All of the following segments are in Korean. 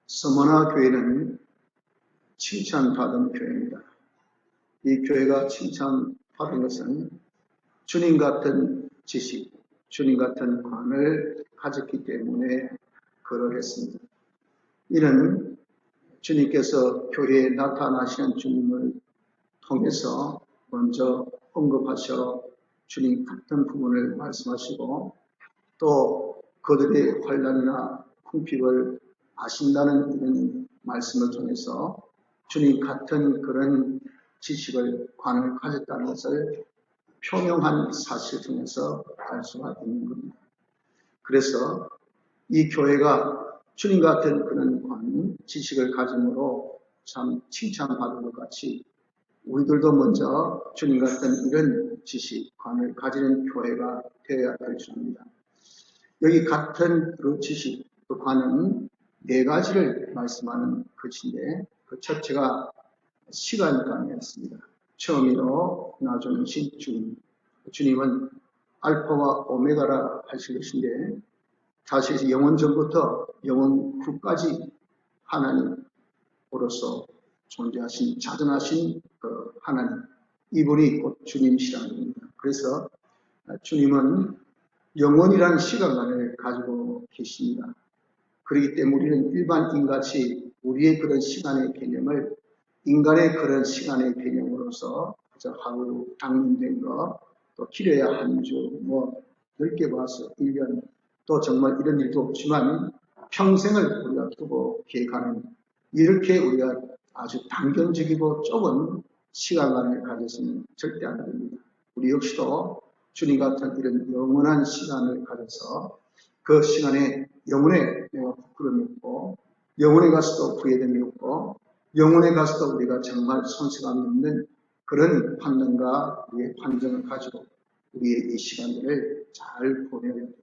서머나 교회는 칭찬받은 교회입니다. 이 교회가 칭찬받은 것은 주님 같은 지식, 주님 같은 관을 가졌기 때문에 그러했습니다. 이는 주님께서 교회에 나타나시는 주님을 통해서 먼저 언급하셔 주님 같은 부분을 말씀하시고 또 그들의 환난이나 궁핍을 아신다는 이런 말씀을 통해서 주님 같은 그런 지식을 관을 가졌다는 것을 표명한 사실을 통해서 알 수가 있는 겁니다. 그래서 이 교회가 주님 같은 그런 관, 지식을 가짐으로 참 칭찬받은 것 같이 우리들도 먼저 주님 같은 이런 지식, 관을 가지는 교회가 되어야 될 줄입니다. 여기 같은 그 지식, 그 관은 네 가지를 말씀하는 것인데 그 첫째가 시간관이었습니다. 처음으로 나주신 주님. 주님은 알파와 오메가라 하실 것인데 다시 영원 전부터 영원 후까지 하나님으로서 존재하신 자전하신 그 하나님, 이분이 곧 주님이시라는 겁니다. 그래서 주님은 영원이라는 시간관을 가지고 계십니다. 그렇기 때문에 우리는 일반 인같이 우리의 그런 시간의 개념을 인간의 그런 시간의 개념으로서 하루 당면된 거, 또 길어야 한 주, 넓게 봐서 1년, 또 정말 이런 일도 없지만 평생을 우리가 두고 계획하는 이렇게 우리가 아주 단견적이고 좁은 시간관을 가져서는 절대 안 됩니다. 우리 역시도 주님 같은 이런 영원한 시간을 가져서 그 시간에 영혼에 내가 부끄러움이 없고 영혼에 가서도 후회됨이 없고 영혼에 가서도 우리가 정말 손색함이 없는 그런 판단과 우리의 판정을 가지고 우리의 이 시간들을 잘 보내야 됩니다.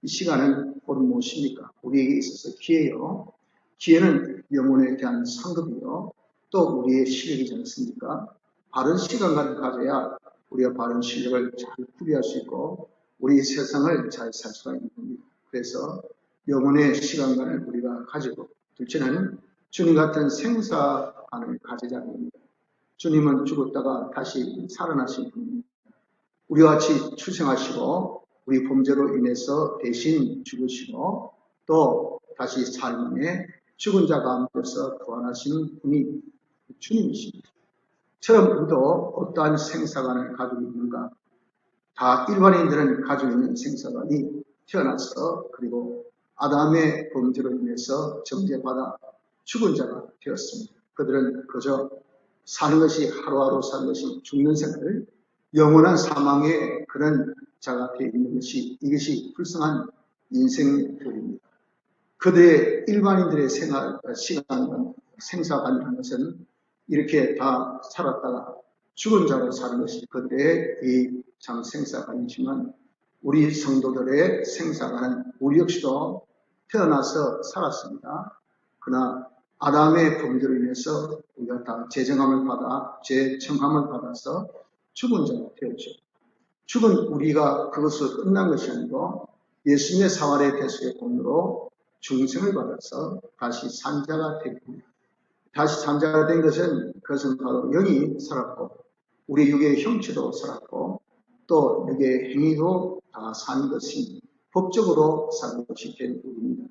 이 시간은 곧 무엇입니까? 우리에게 있어서 기회요. 기회는 영혼에 대한 상급이요. 또 우리의 실력이지 않습니까? 바른 시간을 가져야 우리가 바른 실력을 잘 구비할 수 있고 우리 세상을 잘 살 수가 있는 겁니다. 그래서 영혼의 시간관을 우리가 가지고 둘째는 주님 같은 생사관을 가지자는 겁니다. 주님은 죽었다가 다시 살아나신 분입니다. 우리와 같이 출생하시고 우리 범죄로 인해서 대신 죽으시고 또 다시 삶에 죽은 자 가운데서 부활하시는 분이 주님이십니다. 처럼 우리도 어떠한 생사관을 가지고 있는가? 다 일반인들은 가지고 있는 생사관이 태어나서 그리고 아담의 범죄로 인해서 정죄받아 죽은 자가 되었습니다. 그들은 그저 사는 것이 하루하루 사는 것이 죽는 생활을 영원한 사망의 그런 자가 되어 있는 것이 이것이 불쌍한 인생들입니다. 그들의 일반인들의 시간관, 생사관이라는 것은 이렇게 다 살았다가 죽은 자로 사는 것이 그들의 이 참 생사관이지만 우리 성도들의 생사관은 우리 역시도 태어나서 살았습니다. 그러나 아담의 범죄로 인해서 우리가 다 재정함을 받아 죄정함을 받아서 죽은 자가 되었죠. 죽은 우리가 그것으로 끝난 것이 아니고 예수님의 사활의 대속의 공로로 중생을 받아서 다시 산자가 됩니다. 다시 산자가 된 것은 그것은 바로 영이 살았고 우리 육의 형체도 살았고 또 육의 행위도 다 산 것이 법적으로 산 것이 된 우리입니다.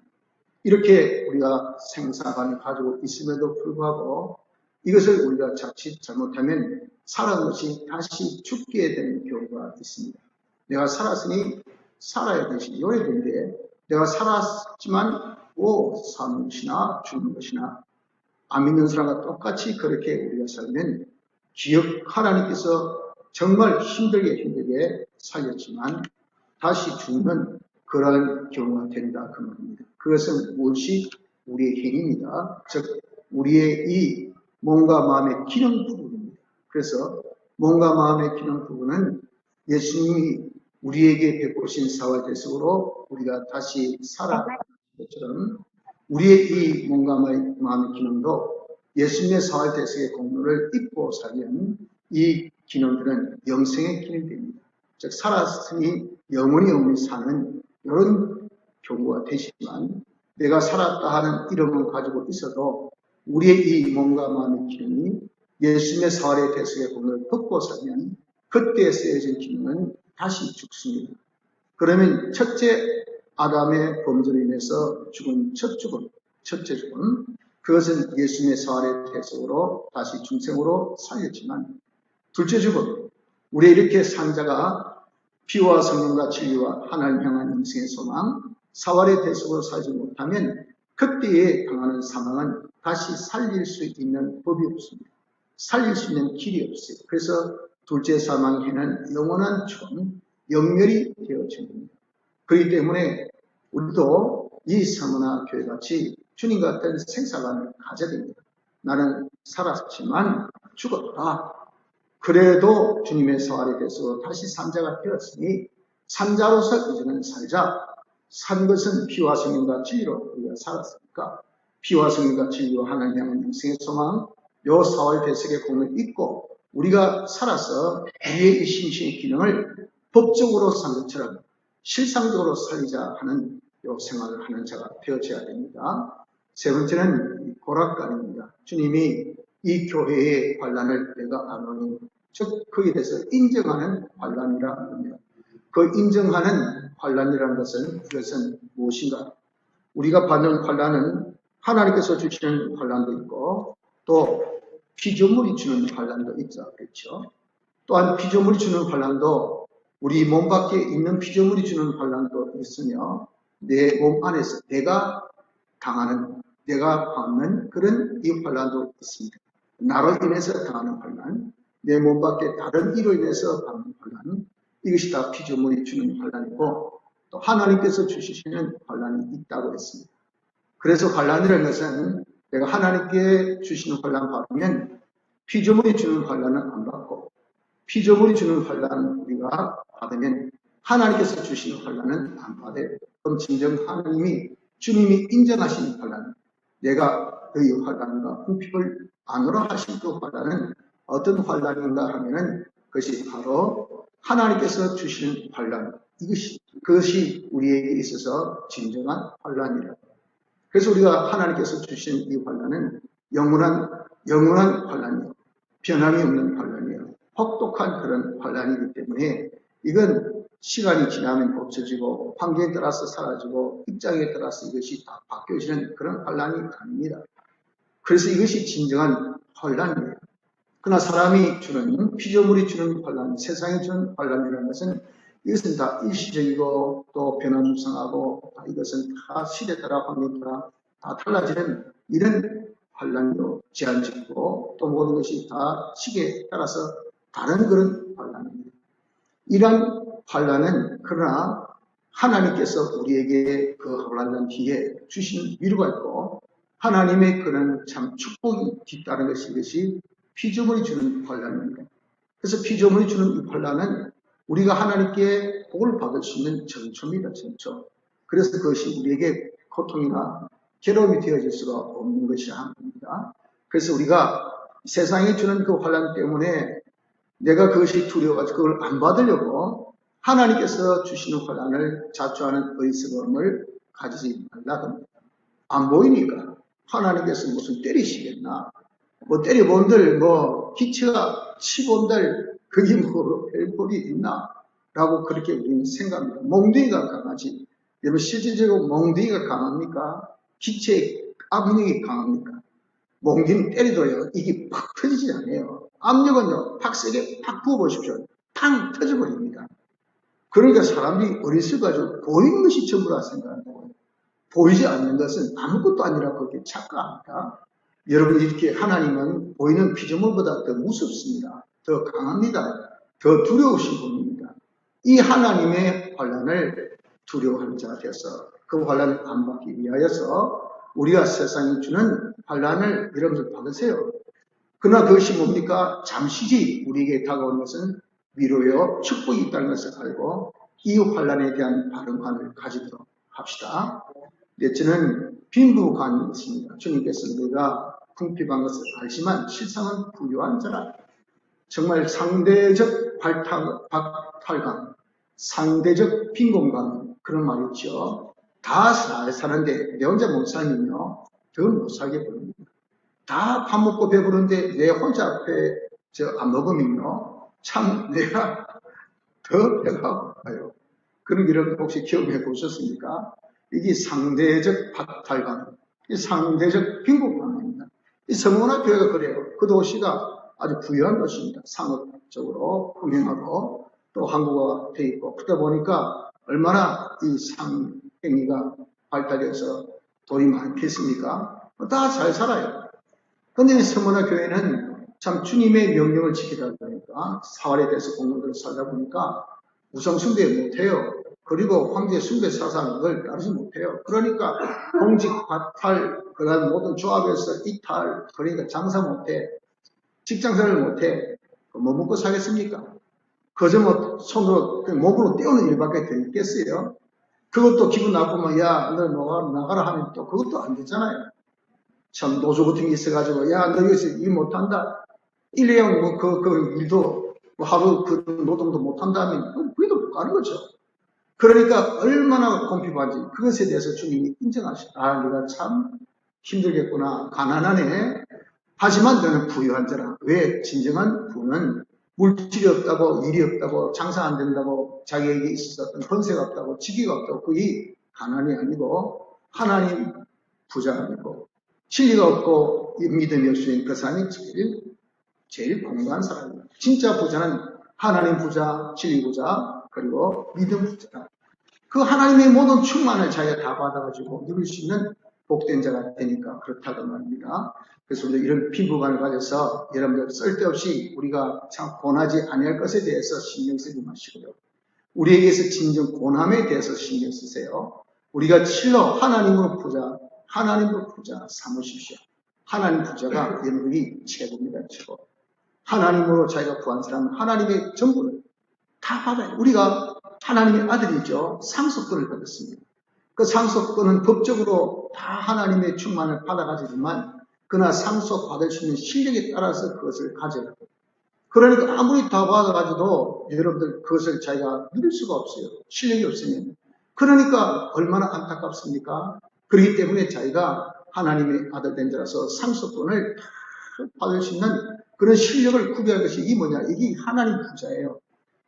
이렇게 우리가 생사관을 가지고 있음에도 불구하고 이것을 우리가 자칫 잘못하면 살아온 것이 다시 죽게 되는 경우가 있습니다. 내가 살았으니 살아야 되시 요래된데 내가 살았지만 사는 것이나 죽는 것이나 안 믿는 사람과 똑같이 그렇게 우리가 살면 하나님께서 정말 힘들게 살렸지만 다시 죽는 그런 경우가 된다 그 말입니다. 그것은 무엇이 우리의 힘입니다. 즉 우리의 이 몸과 마음의 기능 부분입니다. 그래서 몸과 마음의 기능 부분은 예수님이 우리에게 베푸신 사활 대속으로 우리가 다시 살아가는 것처럼 우리의 이 몸과 마음의 기능도 예수님의 사활 대속의 공로를 잊고 살면 이 기능들은 영생의 기능입니다. 즉 살았으니 영원히 사는 이런 경우가 되지만 내가 살았다 하는 이름은 가지고 있어도 우리의 이 몸과 마음의 기능이 예수님의 사활의 대속의 공을 벗고 살면 그때 쓰여진 기능은 다시 죽습니다. 그러면 첫째 아담의 범죄로 인해서 죽은 첫째 죽음, 그것은 예수님의 사활의 대속으로 다시 중생으로 살렸지만 둘째 죽음, 우리 이렇게 산 자가 피와 성령과 진리와 하나님 향한 인생의 소망, 사활의 대속으로 살지 못하면 그때에 당하는 사망은 다시 살릴 수 있는 법이 없습니다. 살릴 수 있는 길이 없어요. 그래서 둘째 사망에는 영원한 죽음, 영멸이 되어집니다. 그렇기 때문에 우리도 이 서문화 교회같이 주님 같은 생사관을 가져야 됩니다. 나는 살았지만 죽었다. 그래도 주님의 사활에 대해서 다시 산자가 되었으니 산자로서 이제는 살자. 산 것은 피와 성령과 진리로 우리가 살았으니까 피와 성령과 진리와 하나님 향한 영생의 소망, 요 사활 대속의 공을 잊고 우리가 살아서 우리의 이 심신의 기능을 법적으로 산 것처럼 실상적으로 살리자 하는 요 생활을 하는 자가 되어져야 됩니다. 세 번째는 고락관입니다. 주님이 이 교회의 환란을 내가 아노니, 즉 거기에 대해서 인정하는 환란이라 합니다. 그 인정하는 환란이라는 것은 이것은 무엇인가? 우리가 받는 환란은 하나님께서 주시는 환란도 있고 또 피조물이 주는 환란도 있죠. 그렇죠? 또한 피조물이 주는 환란도 우리 몸 밖에 있는 피조물이 주는 환란도 있으며 내 몸 안에서 내가 당하는, 내가 받는 그런 이 환란도 있습니다. 나로 인해서 당하는 환란, 내 몸 밖에 다른 이로 인해서 받는 환란, 이것이 다 피조물이 주는 환란이고 또 하나님께서 주시는 환란이 있다고 했습니다. 그래서 환란이라는 것은 내가 하나님께 주시는 환란 받으면 피조물이 주는 환란은 안 받고 피조물이 주는 환란은 우리가 받으면 하나님께서 주시는 환란은 안 받아요. 그럼 진정 하나님이 주님이 인정하신 환란, 내가 너희 환란과 궁핍을 안으로 하신 그 환란은 어떤 환란인가 하면은 그것이 바로 하나님께서 주시는 환란, 그것이 우리에게 있어서 진정한 환란이라고. 그래서 우리가 하나님께서 주신 이 환란은 영원한 환란이요, 변함이 없는 환란이요, 혹독한 그런 환란이기 때문에 이건 시간이 지나면 없어지고 환경에 따라서 사라지고 입장에 따라서 이것이 다 바뀌어지는 그런 환란이 아닙니다. 그래서 이것이 진정한 환란이에요. 그러나 사람이 주는, 피조물이 주는 환란, 세상이 주는 환란이라는 것은 이것은 다 일시적이고 또 변화무쌍하고 이것은 다 시대 따라 환경에 따라 다 달라지는 이런 환란이요, 제한적이고 또 모든 것이 다 시기에 따라서 다른 그런 환란입니다. 이러한 환란은 그러나 하나님께서 우리에게 그 환란 뒤에 주시는 위로가 있고 하나님의 그런 참 축복이 뒤따른 것이 이것이 피조물이 주는 환란입니다. 그래서 피조물이 주는 이 환란은 우리가 하나님께 복을 받을 수 있는 전초입니다. 전초. 그래서 그것이 우리에게 고통이나 괴로움이 되어질 수가 없는 것이라 합니다. 그래서 우리가 세상에 주는 그 환란 때문에 내가 그것이 두려워가지고 그걸 안 받으려고 하나님께서 주시는 환란을 자초하는 어리석음을 가지지 말라 합니다. 안 보이니까 하나님께서 무슨 때리시겠나? 뭐 때려본들 기체가 치본들 그게 뭐 별볼이 있나? 라고 그렇게 우리는 생각합니다. 몽둥이가 강하지. 여러분 실질적으로 몽둥이가 강합니까? 기체의 압력이 강합니까? 몽둥이 때리도요 이게 팍 터지지 않아요. 압력은요 팍 세게 팍 부어보십시오. 탕 터져버립니다. 그러니까 사람들이 어리석어가지고 보이는 것이 전부라 생각한다고요. 보이지 않는 것은 아무것도 아니라 그렇게 착각합니다. 여러분 이렇게 하나님은 보이는 피조물보다 더 무섭습니다. 더 강합니다. 더 두려우신 분입니다. 이 하나님의 환란을 두려워하는 자가 되어서 그 환란을 안 받기 위하여서 우리가 세상이 주는 환란을 여러분들 받으세요. 그러나 그것이 뭡니까? 잠시지 우리에게 다가오는 것은 위로요 축복이 있다는 것을 알고 이 환란에 대한 바른 관을 가지도록 합시다. 넷째는 빈부관이 있습니다. 주님께서 우리가 궁핍한 것을 알지만 실상은 부유한 자라. 정말 상대적 박탈감, 상대적 빈곤감 그런 말이 있죠. 다 잘 사는데 내 혼자 못 살면요, 더 못 살게 보입니다. 다 밥 먹고 배부른데 내 혼자 앞에 안 먹으면요, 참 내가 더 배가 고파요. 그런 일을 혹시 경험해 보셨습니까? 이게 상대적 박탈감, 이 상대적 빈곤감입니다. 이 성원화 교회가 그래요. 그 도시가 아주 부유한 도시입니다. 상업적으로 흥행하고 또 항구가 돼 있고, 그러다 보니까 얼마나 이 상행위가 발달해서 돈이 많겠습니까? 다 잘 살아요. 근데 이 성원화 교회는 참 주님의 명령을 지키다 보니까, 사활에 대해서 공동대로 살다 보니까 우상 숭배 못해요. 그리고 황제 숭배 사상을 따르지 못해요. 그러니까 공직 과탈, 그다음 모든 조합에서 이탈, 그러니까 장사 못해, 직장생활 못해, 뭐 먹고 살겠습니까? 그저 뭐 손으로 몸으로 떼우는 일밖에 되겠어요. 그것도 기분 나쁘면 야, 너 나가라 하면 또 그것도 안 되잖아요. 참 노조 같은 게 있어가지고 야, 너 여기서 일 못한다. 일회용 뭐 그 일도 뭐 하루 그 노동도 못한다면 그게도 못 가는 거죠. 그러니까 얼마나 공핍한지 그것에 대해서 주님이 인정하시다. 아, 네가 참 힘들겠구나. 가난하네. 하지만 너는 부유한 자라. 왜? 진정한 부는 물질이 없다고, 일이 없다고, 장사 안 된다고, 자기에게 있었던 권세가 없다고, 직위가 없다고, 그게 가난이 아니고 하나님 부자이고, 진리가 없고 믿음이 없으니 그 사람이 제일 공부한 사람입니다. 진짜 부자는 하나님 부자, 진리 부자, 그리고 믿음 부자다. 그 하나님의 모든 충만을 자기가 다 받아가지고 누릴 수 있는 복된 자가 되니까 그렇다고 말입니다. 그래서 우리가 이런 빈부감을 가져서 여러분들 쓸데없이 우리가 참 권하지 아니할 것에 대해서 신경 쓰지 마시고요. 우리에게서 진정 권함에 대해서 신경 쓰세요. 우리가 실로 하나님으로 부자 삼으십시오. 하나님 부자가 여러분이 최고입니다. 최고. 하나님으로 자기가 구한 사람은 하나님의 전부를 다 받아요. 우리가 하나님의 아들이죠. 상속권을 받았습니다. 그 상속권은 법적으로 다 하나님의 충만을 받아가지지만 그러나 상속받을 수 있는 실력에 따라서 그것을 가져야 돼요. 그러니까 아무리 다 받아가지고 여러분들 그것을 자기가 누릴 수가 없어요. 실력이 없으면. 그러니까 얼마나 안타깝습니까? 그렇기 때문에 자기가 하나님의 아들 된 자라서 상속권을 다 받을 수 있는 그런 실력을 구비할 것이 이 뭐냐? 이게 하나님 부자예요.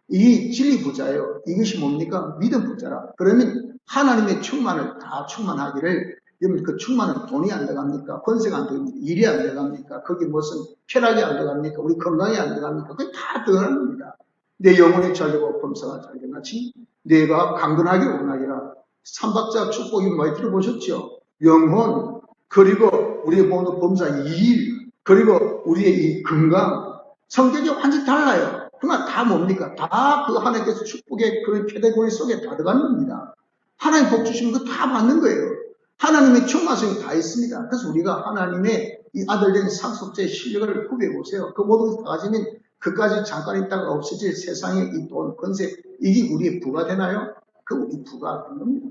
이 진리 부자예요. 이것이 뭡니까? 믿음 부자라. 그러면 하나님의 충만을 다 충만하기를, 여러분 그 충만은 돈이 안 들어갑니까? 권세가 안 들어갑니까? 일이 안 들어갑니까? 거기 무슨 쾌락이 안 들어갑니까? 우리 건강이 안 들어갑니까? 그게 다 들어가는 겁니다. 내 영혼이 잘되고 범사가 잘되는 같이 내가 강건하게 원하기라. 삼박자 축복이 많이 들어보셨죠? 영혼, 그리고 우리의 모든 범사 이일, 그리고 우리의 이 건강, 성격이 완전히 달라요. 그러나 다 뭡니까? 다 그 하나님께서 축복의 그런 캐대고리 속에 다 들어가는 겁니다. 하나님 복 주시면 그거 다 받는 거예요. 하나님의 충만성이 다 있습니다. 그래서 우리가 하나님의 이 아들된 상속자의 실력을 구비해 보세요. 그 모든 것 다 가지면 그까지 잠깐 있다가 없어질 세상의 이 돈, 권세, 이게 우리의 부가 되나요? 그 우리 부가 되는 겁니다.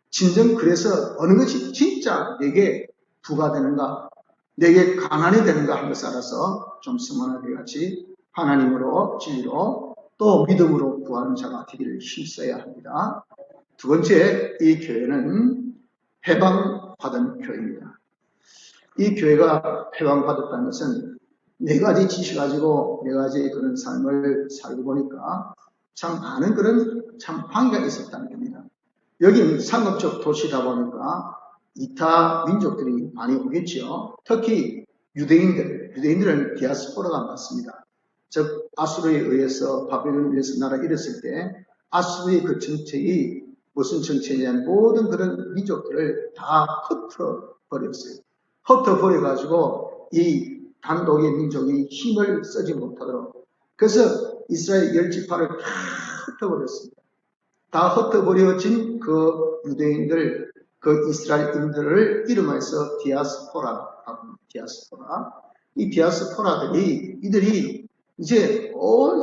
진정 그래서 어느 것이 진짜 내게 부가 되는가, 내게 가난이 되는가 하는 것을 알아서 좀 스만하게 같이 하나님으로, 진리로, 또 믿음으로 구하는 자가 되기를 힘써야 합니다. 두 번째, 이 교회는 해방받은 교회입니다. 이 교회가 해방받았다는 것은 네 가지 지식 가지고 네 가지 그런 삶을 살고 보니까 참 많은 그런 참 방해가 있었다는 겁니다. 여기는 상업적 도시다 보니까 이타 민족들이 많이 오겠죠. 특히 유대인들은 디아스포라가 많습니다. 즉 아수르에 의해서 바벨론에 의해서 나라가 일었을 때 아수르의 그 정책이 무슨 정책이냐면 모든 그런 민족들을 다 흩어버렸어요. 흩어버려가지고 이 단독의 민족이 힘을 쓰지 못하도록, 그래서 이스라엘 10지파를 다 흩어버렸습니다. 다 흩어버려진 그 유대인들, 그 이스라엘인들을 이름해서 디아스포라. 이 디아스포라들이 이들이 이제 온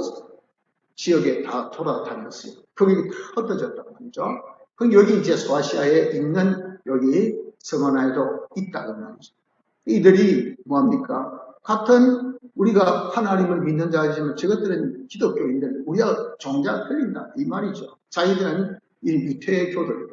지역에 다 돌아다녔어요. 거기 다 흩어졌단 말이죠. 그럼 여기 이제 소아시아에 있는 여기 성원아에도 있다는 말이죠. 이들이 뭐합니까? 같은 우리가 하나님을 믿는 자이지만 저것들은 기독교인들, 우리가 종자 틀린다 이 말이죠. 자기들은 이 유태교들,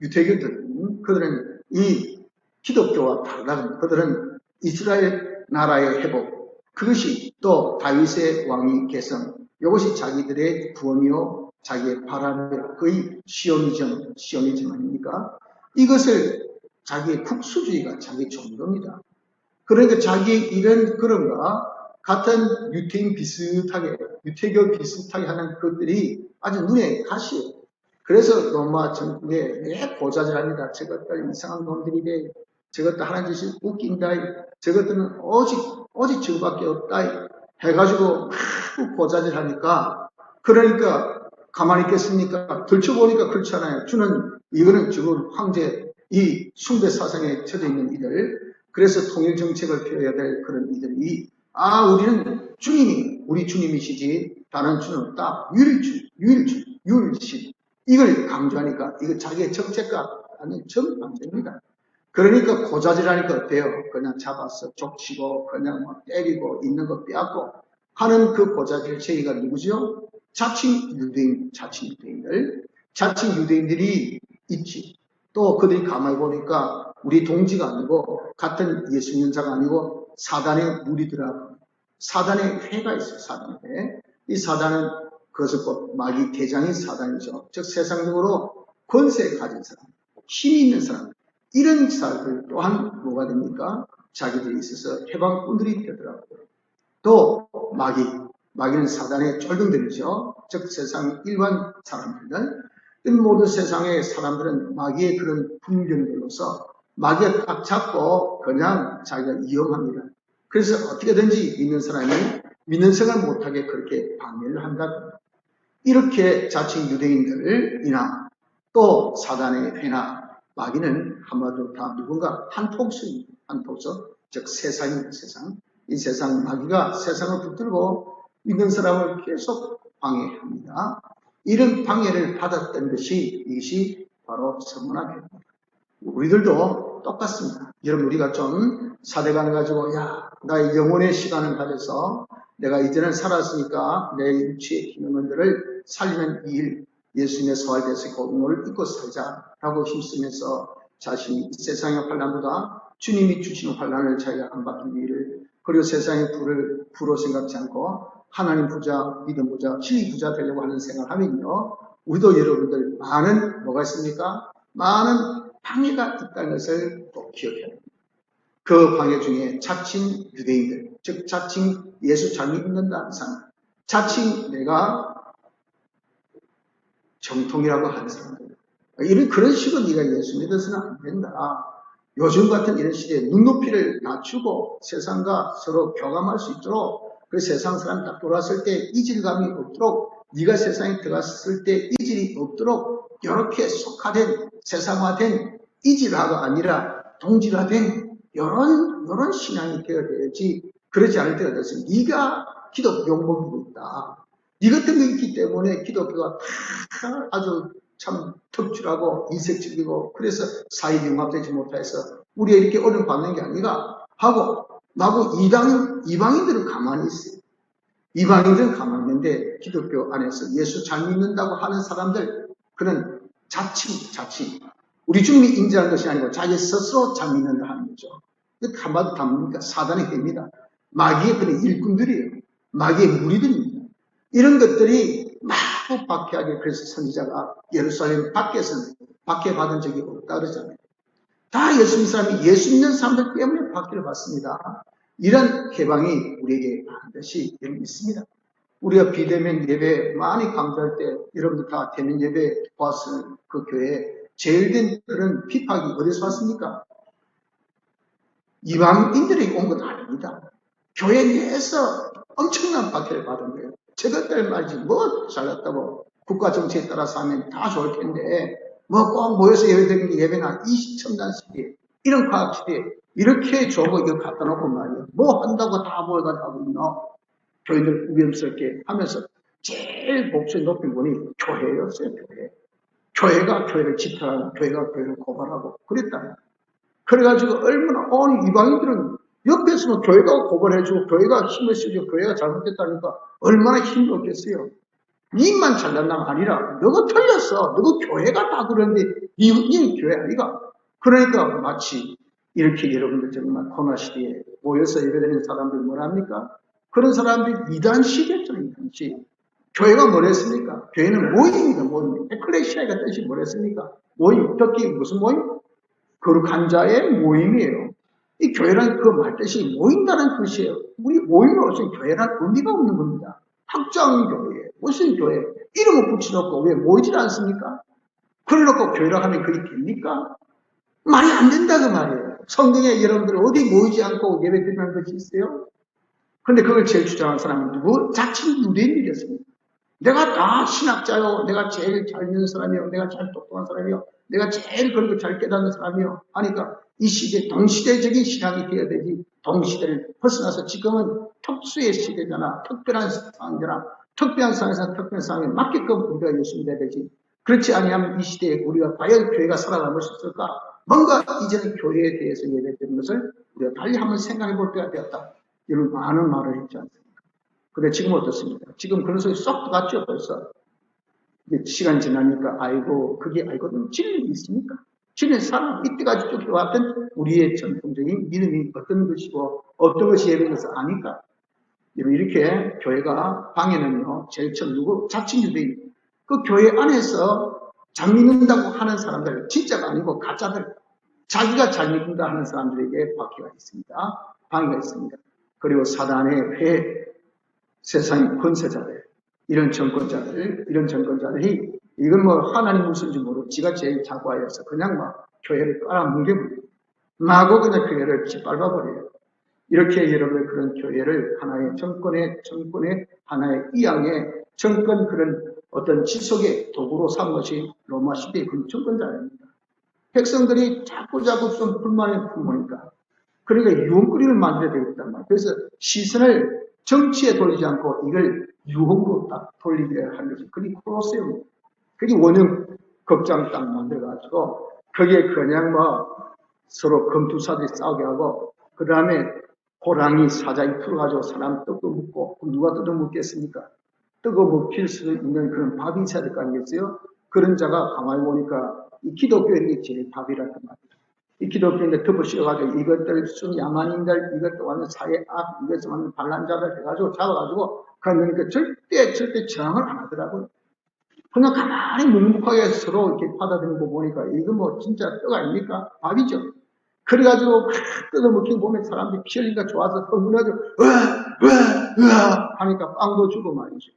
유태교들은 그들은 이 기독교와 다르다. 그들은 이스라엘 나라의 회복, 그것이 또 다윗의 왕위 개성, 이것이 자기들의 구원이요 자기의 바람이라. 거의 시오니즘 아닙니까? 이것을 자기의 국수주의가 자기 종교입니다. 그러니까 자기의 이런 그런가 같은 유태교 비슷하게 하는 것들이 아주 눈에 가시요. 그래서 로마 정부에 왜 고자질합니다. 저것들 이상한 놈들이래. 저것들 하나님 짓이 웃긴다. 저것들은 오직 저거밖에 없다. 해가지고 막 고자질하니까 그러니까 가만히 있겠습니까? 들춰보니까 그렇잖아요. 이거는 지금 황제 이 숭배 사상에 처져 있는 이들, 그래서 통일 정책을 펴야 될 그런 이들이 우리는 우리 주님이시지 다른 주는 없다. 유일신. 이걸 강조하니까 이거 자기의 정책과 아니 정 안 됩니다. 그러니까 고자질하니까 어때요? 그냥 잡아서 족치고 그냥 뭐 때리고 있는 거 빼앗고 하는 그 고자질 체계가 누구죠? 자칭 유대인들이 있지. 또 그들이 가만히 보니까 우리 동지가 아니고 같은 예수 믿는 자가 아니고 사단의 무리들하고 사단의 회가 있어요. 사단의 회. 이 사단은 그것을 곧 마귀 대장인 사단이죠. 즉 세상적으로 권세 가진 사람, 힘이 있는 사람, 이런 사람들 또한 뭐가 됩니까? 자기들이 있어서 해방꾼들이 되더라고요. 또 마귀는 사단의 쫄병들이죠. 즉 세상 일반 사람들은 모든 세상의 사람들은 마귀의 그런 분변들로서 마귀가 딱 잡고 그냥 자기가 이용합니다. 그래서 어떻게든지 믿는 생활 못하게 그렇게 방해를 한다. 이렇게 자칭 유대인들이나 또 사단의 회나 마귀는 한마디로 다 누군가 한 폭수, 즉 세상입니다. 세상. 이 세상 마귀가 세상을 붙들고 믿는 사람을 계속 방해합니다. 이런 방해를 받았던 이것이 바로 서문학교입니다. 우리들도 똑같습니다. 여러분 우리가 좀 사대관을 가지고 나의 영혼의 시간을 가져서 내가 이제는 살았으니까 내 육체의 기능들을 살리는 이 일, 예수님의 소활돼서 공로를 잊고 살자라고 힘쓰면서 자신이 세상의 환난보다 주님이 주시는 환난을 자기가 안 받기 위를, 그리고 세상의 부로 생각지 않고 하나님 부자, 믿음 부자, 진리 부자 되려고 하는 생각을 하면요, 우리도 여러분들 뭐가 있습니까? 많은 방해가 있다는 것을 꼭 기억해야 합니다. 그 방해 중에 자칭 유대인들, 즉 자칭 예수 잘 믿는다는 사람, 자칭 내가 정통이라고 하는 사람들, 그런 식으로 네가 예수 믿어서는 안 된다. 요즘 같은 이런 시대에 눈높이를 낮추고 세상과 서로 교감할 수 있도록, 그 세상 사람 딱 돌아왔을 때 이질감이 없도록, 네가 세상에 들어갔을 때 이질이 없도록 이렇게 속화된 세상화된 이질화가 아니라 동질화된 이런 신앙이 되어야지. 그러지 않을 때가 됐으면 네가 기독교 용복이고 있다. 네 같은 게 있기 때문에 기독교가 아주 참 특출하고 이색적이고 그래서 사회 융합되지 못해서 우리가 이렇게 어려움 받는 게 아니라 하고 이방인들은 가만히 있어요. 이방인들은 가만히 있는데 기독교 안에서 예수 잘 믿는다고 하는 사람들, 그는 자칭 우리 주님이 인정한 것이 아니고 자기 스스로 잘 믿는다 하는 거죠. 한마디로 답니까? 사단의 해입니다. 마귀의 그런 일꾼들이에요. 마귀의 무리들입니다. 이런 것들이 마구 박해하게, 그래서 선지자가 예루살렘 밖에서는 박해받은 적이 없다 그러잖아요. 다 예수 믿는 사람들 때문에 박해를 받습니다. 이런 해방이 우리에게 반드시 있습니다. 우리가 비대면 예배 많이 강조할 때 여러분들 다 대면 예배 보았을 그 교회에 제일 된 그런 핍박이 어디서 왔습니까? 이방인들이 온 건 아닙니다. 교회 내에서 엄청난 박해를 받은 거예요. 저것들 말이지 뭐 잘났다고 국가 정치에 따라서 하면 다 좋을 텐데 뭐 꼭 모여서 예배드리는 예배나 20첨단 시대, 이런 과학 시대에 이렇게 좋은 거 이거 갖다 놓고 말이에요. 뭐 한다고 다 모여가지고 하고 있노? 교인들 위험스럽게 하면서 제일 목소리 높인 분이 교회였어요. 교회가 교회를 지탄하고 교회가 교회를 고발하고 그랬다. 그래가지고 얼마나 이방인들은 옆에서는 교회가 고발해주고 교회가 힘을 쓰고 교회가 잘못됐다니까 얼마나 힘들었겠어요. 니만 잘난다면 아니라 너가 틀렸어. 너가 교회가 다 그런데 니 교회 아니가. 그러니까 마치 이렇게 여러분들 정말 코로나 시대에 모여서 예배드리는 사람들 뭐랍니까? 그런 사람들이 이단 시대죠. 이단시. 교회가 뭐랬습니까? 교회는 모임입니다. 모임. 에클레시아가 뜻이 뭐랬습니까? 모임. 특히 무슨 모임? 거룩한 자의 모임이에요. 이 교회란 그 말뜻이 모인다는 뜻이에요. 우리 모임이 없으면 교회란 의미가 없는 겁니다. 학장교회, 무슨 교회, 이름을 붙여놓고 왜 모이질 않습니까? 그래놓고 교회라 하면 그게 됩니까? 말이 안 된다 그 말이에요. 성경에 여러분들 어디 모이지 않고 예배 드리는 것이 있어요? 근데 그걸 제일 주장하는 사람은 누구? 자칭 유대인이었습니다. 내가 다 신학자요. 내가 제일 잘 있는 사람이요. 내가 제일 똑똑한 사람이요. 내가 제일 그리고 잘 깨닫는 사람이요. 하니까 이 시대 동시대적인 신앙이 되어야 되지. 동시대를 벗어나서 지금은 특수의 시대잖아. 특별한 상황이잖아. 특별한 상황에서 특별한 상황에 맞게끔 우리가 열심히 해야 되지. 그렇지 아니하면 이 시대에 우리가 과연 교회가 살아남을 수 있을까? 뭔가 이제는 교회에 대해서 예배드리는 것을 우리가 달리 한번 생각해 볼 때가 되었다. 이런 많은 말을 했지 않습니까? 근데 지금 어떻습니까? 지금 그런 소리 쏙 들어갔죠, 벌써. 시간 지나니까, 아이고, 그게 알거든. 진리가 있습니까? 진리는 사람, 이때까지 쭉 해왔던 우리의 전통적인 믿음이 어떤 것이고, 어떤 것이 예배인 것을 아니까. 이렇게 교회가 방에는요, 제일 처음 누구? 자칭 유대인. 그 교회 안에서 잘 믿는다고 하는 사람들, 진짜가 아니고 가짜들, 자기가 잘 믿는다 하는 사람들에게 바퀴가 있습니다. 방해가 있습니다. 그리고 사단의 회, 세상의 권세자들, 이런 정권자들이 이건 뭐 하나님 무슨지 모르고 지가 제일 자과해서 그냥 막 교회를 깔아뭉개버려요. 마구 그냥 교회를 짓밟아버려요. 이렇게 여러분의 그런 교회를 하나의 정권의 하나의 이양의 정권 그런 어떤 지속의 도구로 삼은 것이 로마 시대의 그 정권자입니다. 백성들이 자꾸 좀 불만을 품으니까 그러니까 유흥거리를 만들어야 되겠단 말이에요. 그래서 시선을 정치에 돌리지 않고 이걸 유흥으로 딱 돌리게 하는 것이 그게 콜로세움. 그게 원형 극장 딱 만들어가지고 거기에 그냥 뭐 서로 검투사들이 싸우게 하고 그 다음에 호랑이 사자기 풀어가지고 사람 떡도 먹고 누가 뜯어 먹겠습니까? 떡어 먹힐 수 있는 그런 밥이 있어야 될 거 아니겠어요? 그런 자가 가만히 보니까 이 기독교인이 제일 밥이라는 말이에요. 이 기독교인들 덮어 씌워가지고 이것들 순 야만인들, 이것도 완전 사회 악, 이것도 완전 반란자들 해가지고 잡아가지고 그러니까 절대 저항을 안 하더라고요. 그냥 가만히 묵묵하게 서로 이렇게 받아들이는 거 보니까 이거 뭐 진짜 떡 아닙니까? 밥이죠. 그래가지고 막 뜯어먹히고 보면 사람들이 피 흘리니까 좋아서 흥분해가지고 으아 하니까 빵도 주고 말이죠.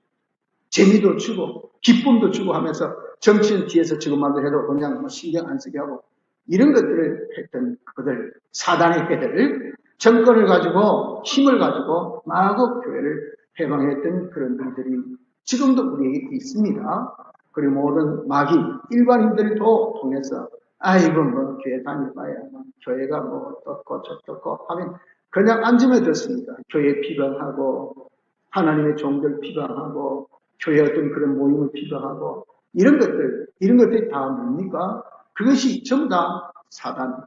재미도 주고 기쁨도 주고 하면서 정치인 뒤에서 지금만도 해도 그냥 뭐 신경 안 쓰게 하고 이런 것들을 했던 그들 사단의 회들 정권을 가지고 힘을 가지고 마구 교회를 해방했던 그런 분들이 지금도 우리에게 있습니다. 그리고 모든 마귀 일반인들도 통해서 아이고 뭐 교회 다녀봐야 뭐 교회가 뭐 어떻고 저떻고 하면 그냥 앉으면 됐습니다. 교회 비방하고 하나님의 종들 비방하고 교회 어떤 그런 모임을 비방하고 이런 것들이 다 뭡니까? 그것이 전부 다 사단,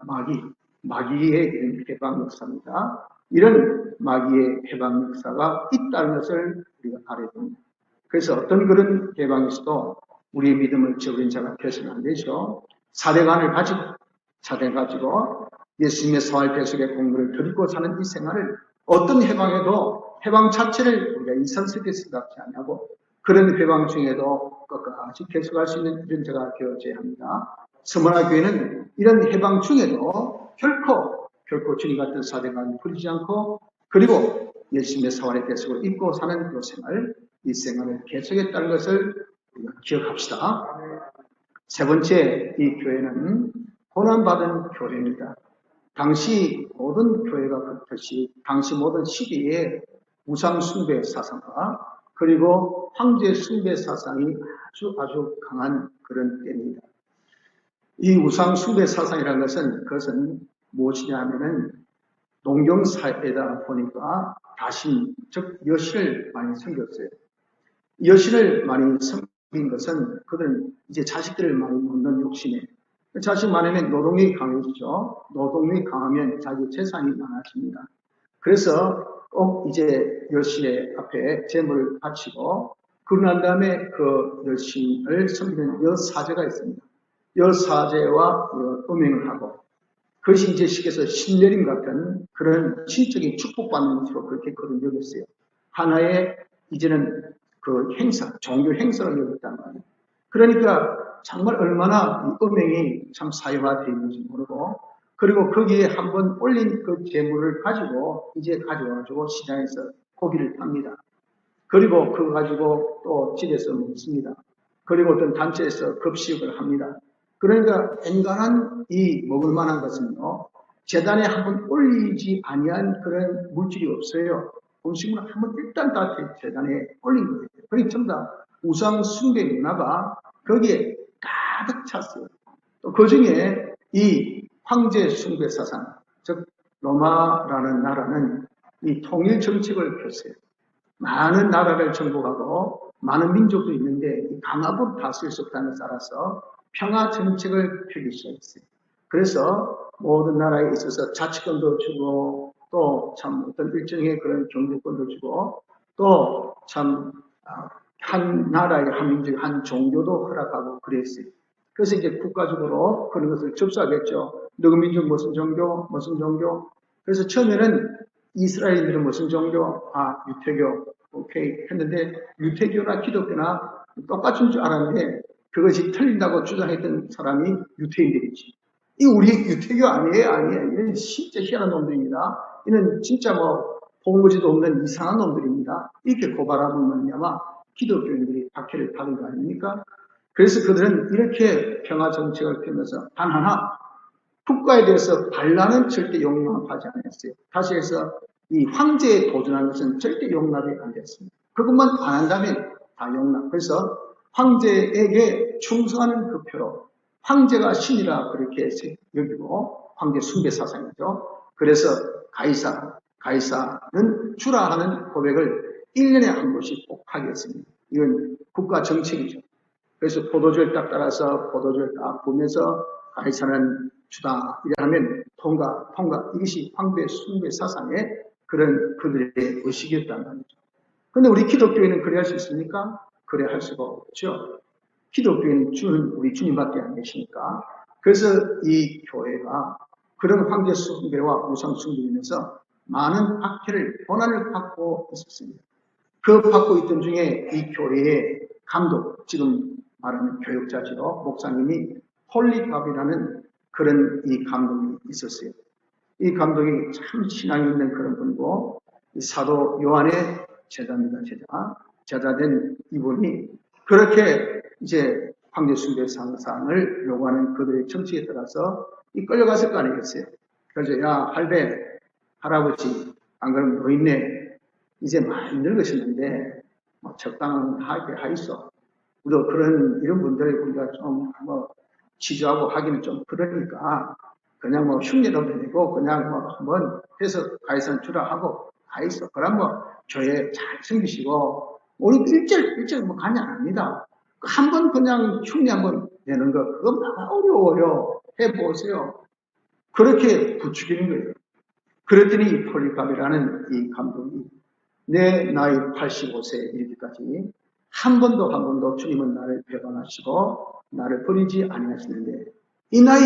마귀의 이런 해방 역사입니다. 이런 마귀의 해방 역사가 있다는 것을 우리가 알아야 됩니다. 그래서 어떤 그런 해방에서도 우리의 믿음을 저버린 자가 되어서는 안 되죠. 사대관을 가지고 예수님의 사활 배속의 공부를 드리고 사는 이 생활을 어떤 해방에도 해방 자체를 우리가 이상스럽게 생각지 않냐고 그런 해방 중에도 끝까지 계속할 수 있는 이런 자가 되어져야 합니다. 서머나 교회는 이런 해방 중에도 결코 주님 같은 사대관을 부리지 않고 그리고 예수님의 사활의 배속을 입고 사는 그 생활, 이 생활을 계속했다는 것을 우리가 기억합시다. 세 번째, 이 교회는 고난받은 교회입니다. 당시 모든 교회가 그렇듯이 당시 모든 시대에 우상 숭배 사상과 그리고 황제 숭배 사상이 아주 강한 그런 때입니다. 이 우상 숭배 사상이라는 것은 그것은 무엇이냐 하면은 농경 사회다 보니까 다신 즉 여신을 많이 섬겼어요. 여신을 많이 섬긴 것은 그들은 이제 자식들을 많이 놓는 욕심에 자식 많으면 노동력이 강해지죠. 노동력이 강하면 자기 재산이 많아집니다. 그래서 꼭 이제 여신의 앞에 재물을 바치고 그러고 난 다음에 그 여신을 섬기는 여사제가 있습니다. 여사제와 음행을 하고 그것이 이제 식에서 신내림 같은 그런 신적인 축복받는 것으로 그렇게 그들 여겼어요. 하나의 이제는 그 행사, 종교 행사를 여겼단 말이에요. 그러니까 정말 얼마나 이 음행이 참 사유화되어 있는지 모르고 그리고 거기에 한번 올린 그 재물을 가지고 이제 가져와가지고 시장에서 고기를 팝니다. 그리고 그거 가지고 또 집에서 먹습니다. 그리고 어떤 단체에서 급식을 합니다. 그러니까 엔간한 이 먹을 만한 것은요, 재단에 한번 올리지 아니한 그런 물질이 없어요. 음식은 한번 일단 다 재단에 올린 거예요. 그러니까 전부 다 우상 숭배 문화가 거기에 가득 찼어요. 또 그 중에 이 황제 숭배 사상, 즉 로마라는 나라는 이 통일 정책을 폈어요. 많은 나라를 정복하고 많은 민족도 있는데 강압으로 다스릴 수 없다는 것을 알아서 평화 정책을 펴기 시작했어요. 그래서 모든 나라에 있어서 자치권도 주고 또 참 어떤 일정의 그런 경제권도 주고 또 참 한 나라의 한 민족의 한 종교도 허락하고 그랬어요. 그래서 이제 국가적으로 그런 것을 접수하겠죠. 누구 민족 무슨 종교 무슨 종교. 그래서 처음에는 이스라엘인들은 무슨 종교? 유태교. 오케이. 했는데, 유태교나 기독교나 똑같은 줄 알았는데, 그것이 틀린다고 주장했던 사람이 유태인들이지. 이 우리 유태교 아니에요? 아니에요. 이는 진짜 희한한 놈들입니다. 이는 진짜 본거지도 없는 이상한 놈들입니다. 이렇게 고발하면 말미암아 기독교인들이 박해를 받은 거 아닙니까? 그래서 그들은 이렇게 평화 정책을 펴면서 단 하나, 국가에 대해서 반란은 절대 용납하지 않았어요. 다시 해서 이 황제에 도전하는 것은 절대 용납이 안 됐습니다. 그것만 안 한다면 다 용납. 그래서 황제에게 충성하는 그 표로 황제가 신이라 그렇게 여기고 황제 숭배 사상이죠. 그래서 가이사는 주라 하는 고백을 1년에 한 번씩 꼭 하겠습니다. 이건 국가 정책이죠. 그래서 포도주를 딱 따라서 포도주를 딱 부으면서 가이사는 주다 이러면 통과 이것이 황배 숭배 사상의 그런 그들의 의식이었단 말이죠. 그런데 우리 기독교인은 그래 할 수 있습니까? 그래 할 수가 없죠. 기독교인은 우리 주님밖에 안 계시니까. 그래서 이 교회가 그런 황제 숭배와 우상 숭배로 인해서 많은 박해를 고난을 받고 있었습니다. 그 받고 있던 중에 이 교회의 감독, 지금 말하는 교육자죠. 목사님이 폴리갑이라는 그런 이 감독이 있었어요. 이 감독이 참 신앙이 있는 그런 분이고 사도 요한의 제자입니다. 제자된 이분이 그렇게 이제 황제 숭배 상상을 요구하는 그들의 정치에 따라서 끌려갔을 거 아니겠어요. 그래서 야 할배 할아버지 안 그러면 노인네 이제 많이 늙으셨는데 적당하게 하이소. 우리도 이런 분들 우리가 좀 지조하고 하기는 좀 그러니까 그냥 흉내도 내고 그냥 한번 해서 가이산 주라 하고 가있어. 그럼 교회 잘 챙기시고 우리 일절 가냐 안 합니다. 한 번 그냥 흉내 한번 내는 거 그거 막 어려워요. 해보세요. 그렇게 부추기는 거예요. 그랬더니 이 폴리갑이라는 이 감독이 내 나이 85세에 이르기까지 한 번도 주님은 나를 배반하시고 나를 버리지 아니하시는데 이 나이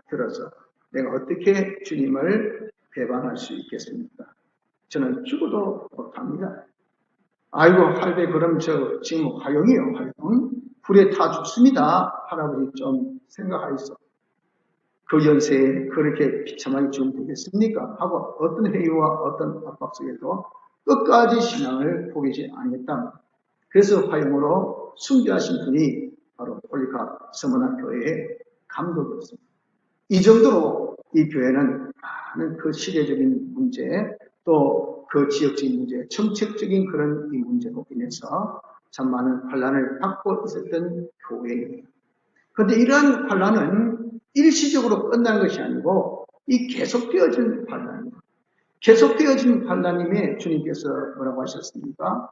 들어서 내가 어떻게 주님을 배반할 수 있겠습니까? 저는 죽어도 못합니다. 아이고 할배 그럼 저 지금 화용이요 화용 불에 타 죽습니다. 할아버지 좀 생각하이소. 그 연세에 그렇게 비참하게 죽으면 되겠습니까? 하고 어떤 회의와 어떤 압박 속에도 끝까지 신앙을 포기하지 아니했다. 그래서 화용으로 숭배하신 분이 바로 폴리갑 서머나 교회의 감독이었습니다. 이 정도로 이 교회는 많은 그 시대적인 문제 또 그 지역적인 문제, 정책적인 그런 이 문제로 인해서 참 많은 환란을 받고 있었던 교회입니다. 그런데 이러한 환란은 일시적으로 끝난 것이 아니고 이 계속되어진 환란입니다. 계속되어진 환란임에 주님께서 뭐라고 하셨습니까?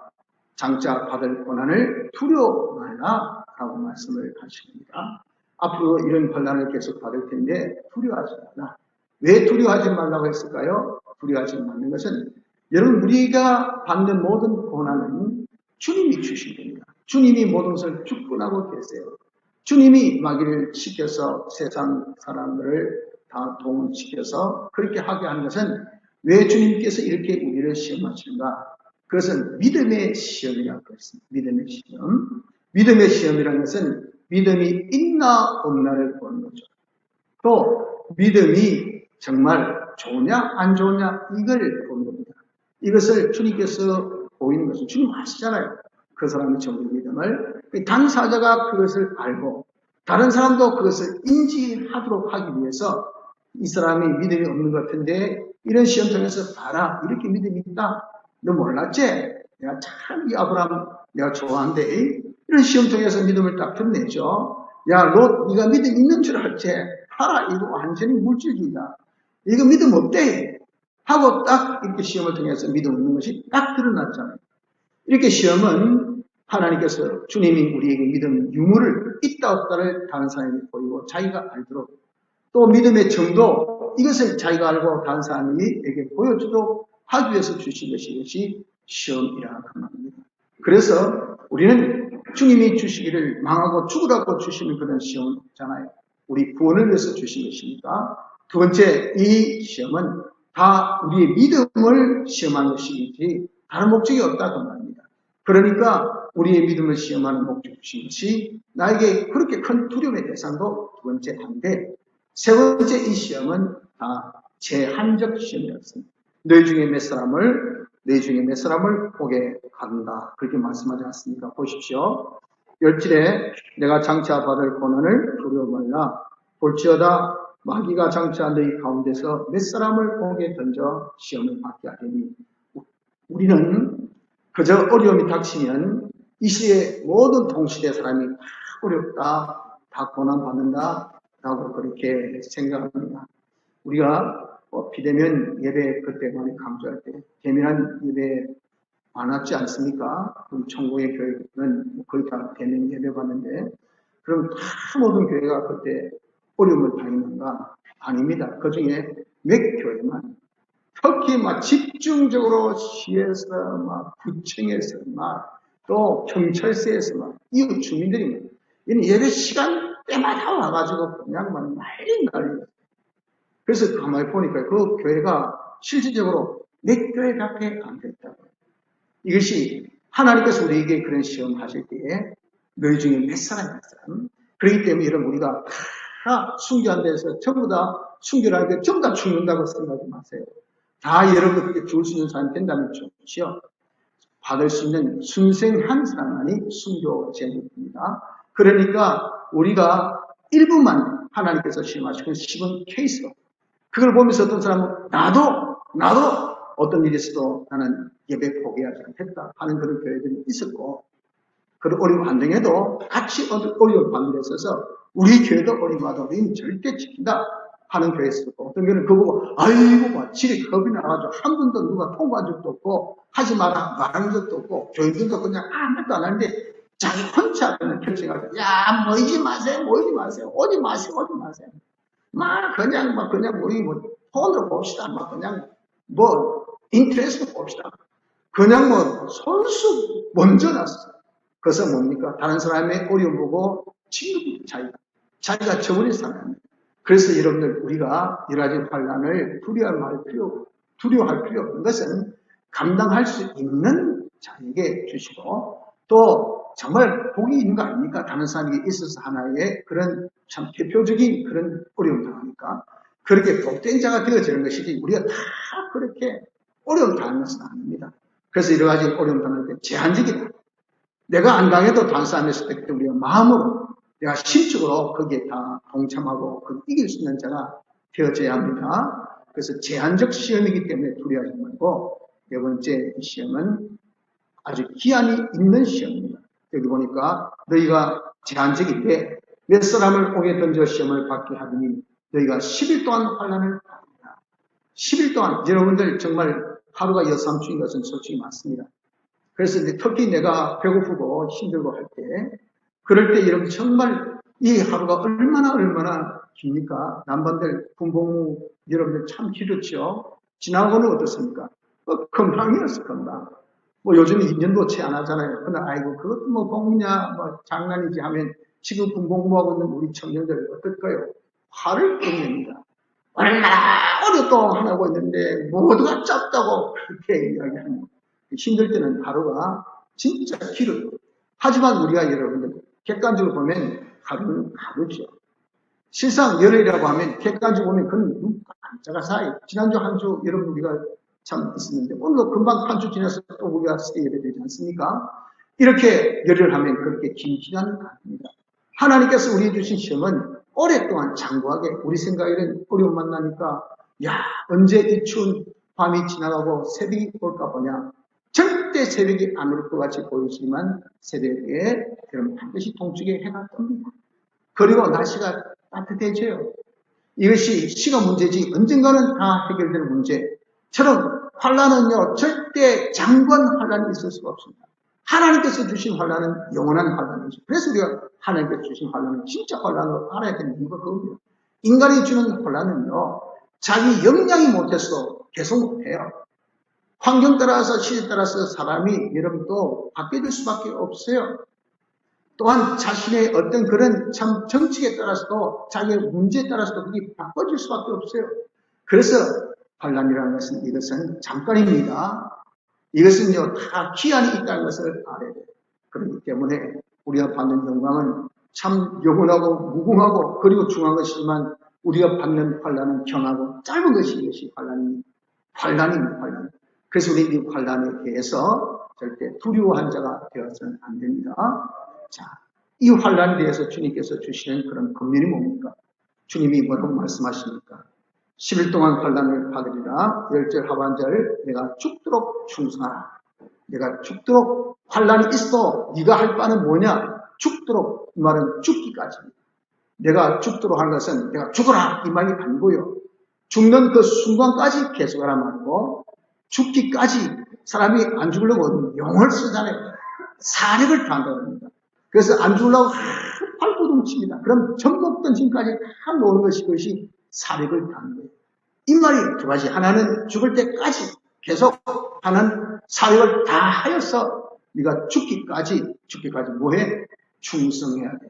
장차 받을 고난을 두려워 말라라고 말씀을 하십니다. 앞으로 이런 환란을 계속 받을 텐데 두려워하지 말라. 왜 두려워하지 말라고 했을까요? 두려워하지 말는 것은 여러분 우리가 받는 모든 고난은 주님이 주신 겁니다. 주님이 모든 것을 주권하고 계세요. 주님이 마귀를 시켜서 세상 사람들을 다 동원시켜서 그렇게 하게 하는 것은 왜 주님께서 이렇게 우리를 시험하시는가? 그것은 믿음의 시험이라고 했습니다. 믿음의 시험. 믿음의 시험이라는 것은 믿음이 있나 없나를 보는 거죠. 또 믿음이 정말 좋으냐 안 좋으냐 이걸 보는 겁니다. 이것을 주님께서 보이는 것은 주님 아시잖아요. 그 사람의 정의 믿음을 당사자가 그것을 알고 다른 사람도 그것을 인지하도록 하기 위해서 이 사람이 믿음이 없는 것 같은데 이런 시험 통해서 봐라 이렇게 믿음이 있다. 너 몰랐지? 내가 참 이 아브라함 내가 좋아한대. 이런 시험 통해서 믿음을 딱 드러내죠. 야, 롯 네가 믿음 있는 줄 알지? 봐라 이거 완전히 물질주의다. 이거 믿음 없대. 하고 딱 이렇게 시험을 통해서 믿음 없는 것이 딱 드러났잖아요. 이렇게 시험은 하나님께서 주님이 우리에게 믿음 유무를 있다 없다를 다른 사람에게 보이고 자기가 알도록 또 믿음의 정도 이것을 자기가 알고 다른 사람에게 보여주도록 하기 위해서 주신 것이 시험이라 그 말입니다. 그래서 우리는 주님이 주시기를 망하고 죽으라고 주시는 그런 시험이잖아요. 우리 구원을 위해서 주신 것이니까. 두 번째, 이 시험은 다 우리의 믿음을 시험한 것이지 다른 목적이 없다 그 말입니다. 그러니까 우리의 믿음을 시험하는 목적이 주신 것이 나에게 그렇게 큰 두려움의 대상도 두 번째 한데 세 번째 이 시험은 다 제한적 시험이었습니다. 너희 중에 몇 사람을 보게 한다. 그렇게 말씀하지 않습니까? 보십시오. 10절에 내가 장차 받을 고난을 두려워 말라. 볼지어다 마귀가 장차 너희 가운데서 몇 사람을 보게 던져 시험을 받게 하리니 우리는 그저 어려움이 닥치면 이 시대의 모든 동시대 사람이 다 어렵다, 다 고난받는다 라고 그렇게 생각합니다. 우리가 비대면 예배 그때 많이 강조할 때 대면한 예배 많았지 않습니까? 우리 천국의 교회는 거의 다 대면 예배 받는데 그럼 다 모든 교회가 그때 어려움을 당했는가? 아닙니다. 그 중에 몇 교회만 특히 막 집중적으로 시에서 막 구청에서 막 또 경찰서에서 막 이웃 주민들이 이는 예배 시간 때마다 와가지고 그냥 막 난리. 그래서 가만히 보니까 그 교회가 실질적으로 몇 교회밖에 안 됐다고요. 이것이 하나님께서 우리에게 그런 시험 하실 때에 너희 중에 몇 사람. 그렇기 때문에 여러분 우리가 다 순교한 데서 전부 다 순교를 하는데 전부 다 죽는다고 생각하지 마세요. 다 여러분들께 죽을 수 있는 사람이 된다면 좋지요. 받을 수 있는 순생한 사람만이 순교제입니다. 그러니까 우리가 일부만 하나님께서 시험하시고 시험 케이스로 그걸 보면서 어떤 사람은 나도 어떤 일이 있어도 나는 예배 포기하지 않겠다 하는 그런 교회들이 있었고 그런 어려운 환경에도 같이 어려운 관계에 있어서 우리 교회도 어려움마다 우리는 절대 지킨다 하는 교회에 있었고 어떤 교회는 그거 보고 아이고 막 질이 겁이 나가지고 한 번도 누가 통과한 적도 없고 하지 마라 말한 적도 없고 교인들도 그냥 아무것도 안 하는데 자기 혼자 그냥 결정하고 야 모이지 마세요 오지 마세요 막 그냥 우리 뭐 폰으로 봅시다 그냥 인터넷으로 봅시다 그냥 손수 먼저 났어. 그것은 뭡니까? 다른 사람의 어려움 보고 친구들 자기가 저버린 사람입니다. 그래서 여러분들 우리가 여러 가지 환란을 두려워할 필요 없는 것은 감당할 수 있는 자에게 주시고 또 정말 복이 있는 거 아닙니까? 다른 사람에게 있어서 하나의 그런 참 대표적인 그런 어려움 당하니까 그렇게 복된 자가 되어지는 것이지 우리가 다 그렇게 어려움 당하는 것은 아닙니다. 그래서 여러 가지 어려움 당할 때 제한적이다. 내가 안 당해도 다른 사람이 있을 때 우리가 마음으로 내가 심적으로 거기에 다 동참하고 이길 수 있는 자가 되어져야 합니다. 그래서 제한적 시험이기 때문에 두려워하지 말고 네 번째 시험은 아주 기한이 있는 시험입니다. 여기 보니까 너희가 제한적인데 몇 사람을 옥에 던져 시험을 받게 하더니 너희가 10일 동안 환난을 받는다. 10일 동안 여러분들 정말 하루가 여삼중인 것은 솔직히 맞습니다. 그래서 특히 내가 배고프고 힘들고 할 때 그럴 때 여러분 정말 이 하루가 얼마나 깁니까? 남반들 군복무 여러분들 참 길었죠. 지나고는 어떻습니까? 금방이었어 금방. 뭐 요즘에 2년도 채 안 하잖아요. 그러나 아이고 그것도 뭐 공무냐 뭐 장난이지 하면 지금 공부하고 있는 우리 청년들 어떨까요? 화를 끓입니다. 얼마나 오랫동안 하고 있는데 모두가 짧다고 그렇게 이야기하는 힘들 때는 하루가 진짜 길어요. 하지만 우리가 여러분들 객관적으로 보면 하루는 하루죠. 실상 열흘이라고 하면 객관적으로 보면 그건 눈 깜짝할 사이. 지난주 한 주 여러분 우리가 참 있었는데 오늘도 금방 한 주 지나서 또 우리가 예배 되지 않습니까? 이렇게 열흘 하면 그렇게 긴 시간은 아닙니다. 하나님께서 우리에게 주신 시험은 오랫동안 장구하게 우리 생각에는 어려움 만나니까 야 언제 이 추운 밤이 지나가고 새벽이 올까 보냐. 절대 새벽이 안 올 것 같이 보이지만 새벽에 여러분 반드시 동쪽에 해가 뜹니다. 그리고 날씨가 따뜻해져요. 이것이 시간 문제지 언젠가는 다 해결되는 문제처럼 환란은요 절대 장관 환란이 있을 수가 없습니다. 하나님께서 주신 환란은 영원한 환란이죠. 그래서 우리가 하나님께서 주신 환란은 진짜 환란으로 알아야 되는 이유가 그겁니다. 인간이 주는 환란은요 자기 역량이 못해서 계속 못해요. 환경 따라서 시대 따라서 사람이 여러분도 바뀌어질 수밖에 없어요. 또한 자신의 어떤 그런 참 정책에 따라서도 자기의 문제에 따라서도 그게 바꿔질 수밖에 없어요. 그래서 환란이라는 것은 이것은 잠깐입니다. 이것은요 다 기한이 있다는 것을 알아야 돼요. 그렇기 때문에 우리가 받는 영광은 참 영원하고 무궁하고 그리고 중요한 것이지만 우리가 받는 환란은 경하고 짧은 것이 이것이 환란입니다. 환란. 그래서 우리 이 환란에 대해서 절대 두려워한 자가 되어서는 안 됩니다. 자, 이 환란에 대해서 주님께서 주시는 그런 권면이 뭡니까? 주님이 뭐라고 말씀하십니까? 10일 동안 환란을 받으리라. 10절 하반절 내가 죽도록 충성하라. 내가 죽도록 환란이 있어 네가 할 바는 뭐냐? 죽도록 이 말은 죽기까지. 내가 죽도록 하는 것은 내가 죽어라 이 말이 아니고요. 죽는 그 순간까지 계속하라 말이고 죽기까지 사람이 안 죽으려고 영을 쓰잖아요. 사력을 다한다고 합니다. 그래서 안 죽으려고 팔구동칩니다. 그럼 전복 던짐까지 다 놓는 것이 그것이 사력을 다하는 거예요. 이 말이 두 가지. 하나는 죽을 때까지 계속 하는 사력을 다 하여서 네가 죽기까지 뭐해? 충성해야 돼.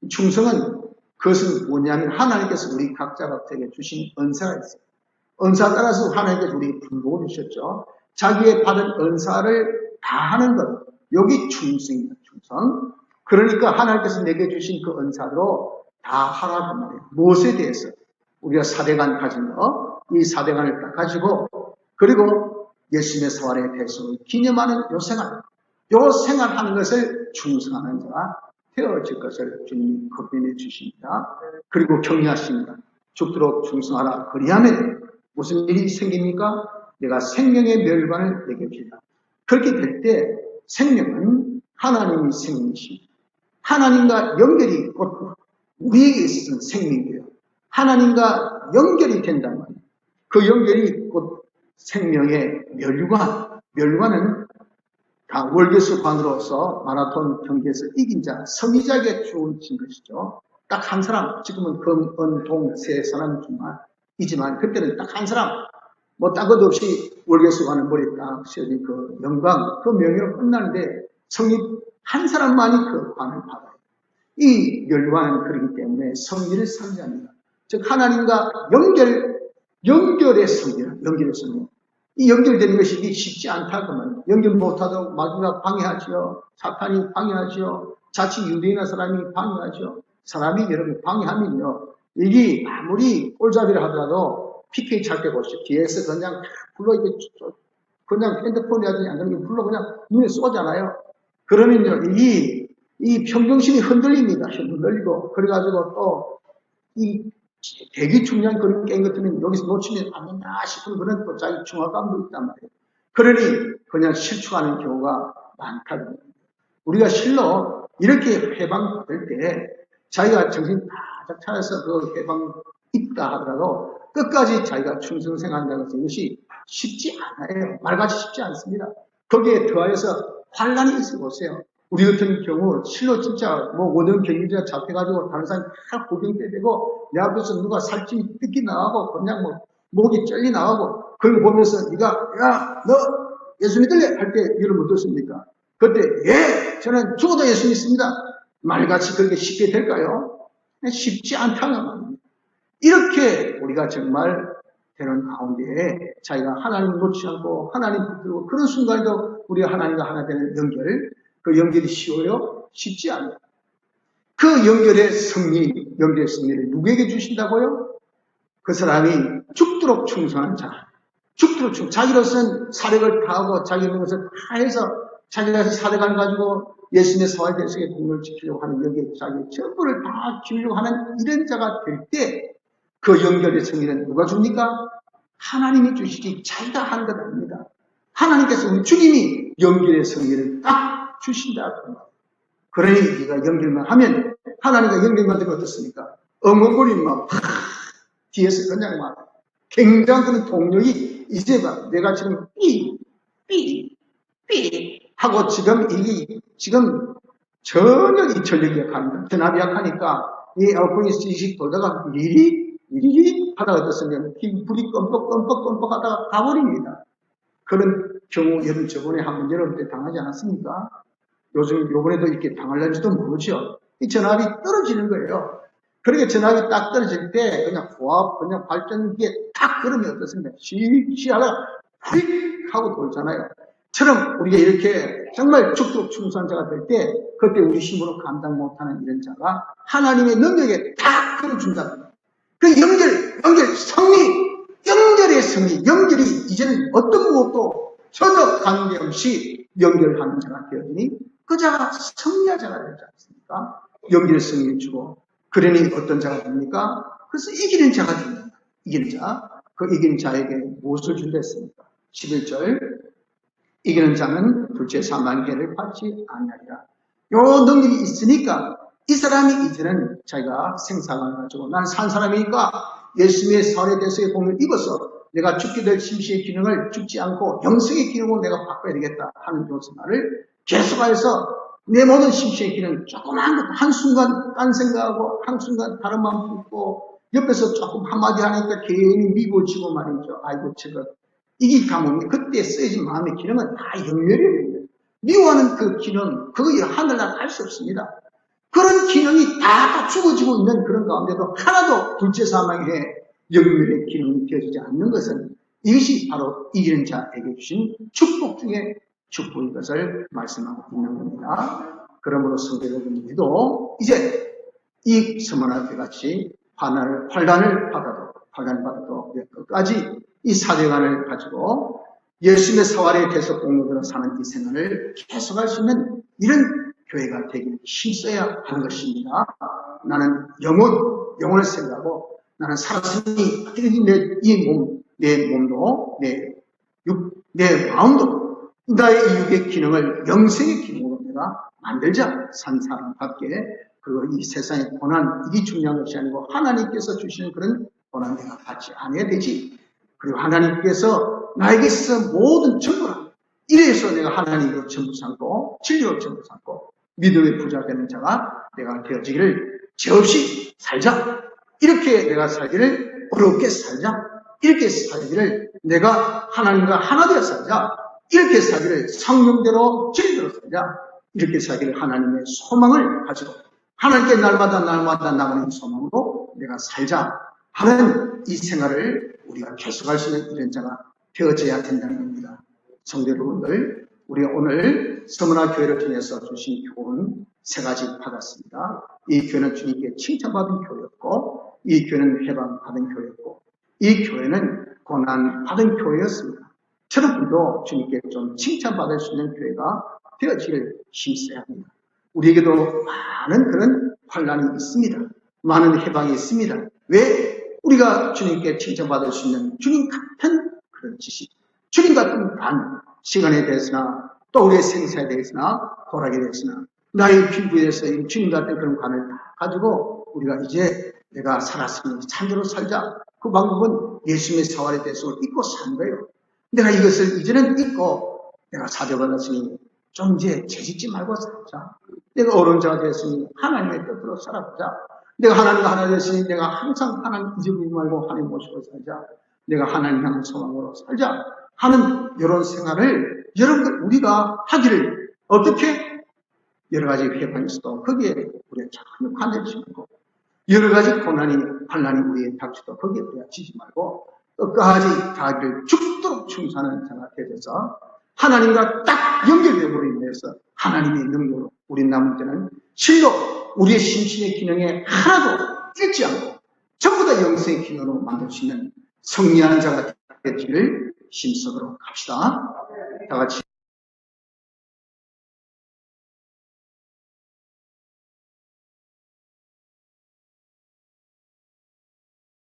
충성은 그것은 뭐냐면 하나님께서 우리 각자 각자에게 주신 은사가 있어요. 은사 따라서 하나님께서 우리에게 분복을 주셨죠. 자기의 받은 은사를 다 하는 것. 여기 충성입니다. 충성. 그러니까 하나님께서 내게 주신 그 은사로 다 하라고 말해요. 무엇에 대해서? 우리가 사대간 가진 거, 이 사대간을 딱 가지고 그리고 예수님의 사활의 대속을 기념하는 요 생활하는 것을 충성하는 자가 되어질 것을 주님이 겁변해 주십니다. 그리고 격려하십니다. 죽도록 충성하라. 그리하면 무슨 일이 생깁니까? 내가 생명의 멸관을 내게 주리라. 그렇게 될 때 생명은 하나님이 생명이십니다. 하나님과 연결이 곧 우리에게 있어서는 생명이에요. 하나님과 연결이 된단 말이에요. 그 연결이 곧 생명의 멸관은 다 월계수관으로서 마라톤 경기에서 이긴 자, 승리자에게 주어진 것이죠. 딱 한 사람, 지금은 금, 은, 동, 세 사람이지만 그때는 딱 한 사람, 뭐 딴 것도 없이 월계수관을 머리에 딱 씌워진 그 영광, 그 명예로 끝나는데 승리 한 사람만이 그 관을 받아요. 이 멸관은 그렇기 때문에 승리를 상징합니다. 즉 하나님과 연결의 승리, 연결의 승리. 이 연결되는 것이 쉽지 않다고 말입니다. 연결 못하도록 마귀가 방해하지요. 사탄이 방해하지요. 자칫 유대인한 사람이 방해하죠. 사람이 여러분 방해하면요. 이게 아무리 꼴잡이를 하더라도 PK 찰 때 보시죠. 뒤에서 그냥 불러 그냥 핸드폰이 하지 않으면 불러 그냥 눈에 쏘잖아요. 그러면요. 이 평정심이 흔들립니다. 흔들리고 그래가지고 또 이 대기 중요한 그런 게임 같으면 여기서 놓치면 안 된다 싶은 그런 또 자기 중압감도 있단 말이에요. 그러니 그냥 실추하는 경우가 많다는 겁니다. 우리가 실로 이렇게 해방받을 때 자기가 정신 바짝 차려서 그 해방 있다 하더라도 끝까지 자기가 충성생활한다는 것은 이것이 쉽지 않아요. 말같이 쉽지 않습니다. 거기에 더하여서 환란이 있어 보세요. 우리 같은 경우 실로 진짜 뭐 원형 경기자 잡혀가지고 다른 사람이 다 구경 때리고 내 앞에서 누가 살찜이 뜯기 나가고 그냥 뭐 목이 젤리 나가고 그걸 보면서 네가 야 너 예수 믿을래? 할 때 여러분 어떻습니까? 그때 예, 저는 죽어도 예수 믿습니다. 말같이 그렇게 쉽게 될까요? 쉽지 않다는 말입니다. 이렇게 우리가 정말 되는 가운데에 자기가 하나님을 놓지 않고 하나님 붙들고 그런 순간에도 우리가 하나님과 하나 되는 연결, 그 연결이 쉬워요? 쉽지 않아요. 그 연결의 승리를 누구에게 주신다고요? 그 사람이 죽도록 충성한 자, 죽도록 자기로서는 사력을 다하고 자기의 것을 다 해서 자기가 사력을 가지고 예수님의 사활 대속의 공을 지키려고 하는 여기에 자기 전부를 다 주려고 하는 이런 자가 될 때 그 연결의 승리는 누가 줍니까? 하나님이 주시지 자기가 한 것 아닙니다. 하나님께서 우리 주님이 연결의 승리를 딱 주신다. 그러니 우리가 연결만 하면 하나님과 연결만 되면 어떻습니까? 엉엉거리는 막 뒤에서 그냥 막 굉장한 그런 동력이 이제 막 내가 지금 삐 하고 지금 전혀 이 전력이 약합니다. 전압이 약하니까 이 에어컨이 씩 돌다가 미리 하다가 어떻습니까? 불이 껌뻑 하다가 가버립니다. 그런 경우 여러분 저번에 한번 여러분들 당하지 않았습니까? 요번에도 이렇게 당할는지도 모르죠. 이 전압이 떨어지는 거예요. 그렇게 전압이 딱 떨어질 때 그냥 그냥 발전기에 딱 그러면 어떻습니까? 시하다가 휙 하고 돌잖아요. 처럼 우리가 이렇게 정말 죽도록 충성자가 될 때 그때 우리 힘으로 감당 못하는 이런 자가 하나님의 능력에 딱 끌어준다. 그 연결의 승리, 연결이 이제는 어떤 무엇도 전혀 관계없이 연결하는 자가 되어지니 그 자가 승리한 자가 되지 않습니까? 연결 승리를 주고 그러니 어떤 자가 됩니까? 그래서 이기는 자가 됩니다. 이기는 자, 그 이기는 자에게 무엇을 준다 했습니까? 11절 이기는 자는 둘째 사망계를 받지 아니하리라. 요 능력이 있으니까 이 사람이 이제는 자기가 생사관을 가지고 나는 산 사람이니까 예수님의 사활의 대속의 공을 입어서 내가 죽게 될 심시의 기능을 죽지 않고 영생의 기능으로 내가 바꿔야 되겠다 하는 요소만을 계속하여서 내 모든 심시의 기능 조그만 것 한순간 딴 생각하고 한순간 다른 마음 품고 옆에서 조금 한마디 하니까 괜히 미고치고 말이죠. 아이고 저거 이게 가면 그때 쓰여진 마음의 기능은 다 영멸이에요. 미워하는 그 기능 그거 하늘나라 할 수 없습니다. 그런 기능이 다 죽어지고 있는 그런 가운데도 하나도 둘째 사망의 영멸의 기능이 되어지지 않는 것은 이것이 바로 이기는 자에게 주신 축복 중에 축복인 것을 말씀하고 있는 겁니다. 그러므로 성도 여러분들도 이제 이 서머나교회 같이 환란을 받아도 끝까지 이 사대관을 가지고 예수님의 사활의 대속 공로대로 사는 이 생활을 계속할 수 있는 이런 교회가 되길 힘써야 하는 것입니다. 나는 영혼을 생각하고 나는 살았으니 어떻게든 내 몸도 내 마음도 나의 이 육의 기능을 영생의 기능으로 내가 만들자. 산 사람답게 그리고 이 세상의 고난 이게 중요한 것이 아니고 하나님께서 주시는 그런 고난 내가 받지 않아야 되지. 그리고 하나님께서 나에게 있어 모든 전부라. 이래서 내가 하나님으로 전부 삼고 진리로 전부 삼고 믿음의 부자 되는 자가 내가 되어지기를 죄 없이 살자. 이렇게 내가 살기를 어렵게 살자. 이렇게 살기를 내가 하나님과 하나 되어 살자. 이렇게 살기를 성령대로 진리대로 살자. 이렇게 살기를 하나님의 소망을 가지고 하나님께 날마다 나가는 소망으로 내가 살자 하는 이 생활을 우리가 계속할 수 있는 이런 자가 되어져야 된다는 겁니다. 성도 여러분들, 우리가 오늘 서머나 교회를 통해서 주신 교훈 세 가지 받았습니다. 이 교회는 주님께 칭찬받은 교회였고, 이 교회는 해방받은 교회였고, 이 교회는 고난받은 교회였습니다. 여러분도 주님께 좀 칭찬받을 수 있는 교회가 되어지기를 힘써야 합니다. 우리에게도 많은 그런 환란이 있습니다. 많은 해방이 있습니다. 왜? 우리가 주님께 칭찬받을 수 있는 주님 같은 그런 지식, 주님 같은 시간에 대해서나 또 우리의 생사에 대해서나 고락에 대해서나 나의 필부에 대해서 주님 같은 그런 관을 다 가지고 우리가 이제 내가 살았으면 참대로 살자. 그 방법은 예수님의 사활에 대해서 잊고 산 거예요. 내가 이것을 이제는 잊고 내가 사죄받았으니 좀 이제 죄짓지 말고 살자. 내가 어려운 자가 되었으니 하나님의 뜻대로 살아보자. 내가 하나님과 하나 되었으니 내가 항상 하나님 잊어버리지 말고 하나님 모시고 살자. 내가 하나님 향한 소망으로 살자. 하는 이런 생활을 여러분들 우리가 하기를 어떻게 여러 가지 회방이 있어도 거기에 우리가 전혀 관대하지 말고 여러 가지 환난이 우리에 닥쳐도 거기에 우리가 지지 말고 끝까지 자기를 죽도록 충성하는 생활에 대해서 하나님과 딱 연결됨으로 인해서 하나님의 능력으로 우리 남을 때는 실로 우리의 심신의 기능에 하나도 잃지 않고 전부 다 영생의 기능으로 만들 수 있는 승리하는 자가 되기를 힘쓰도록 합시다. 다 같이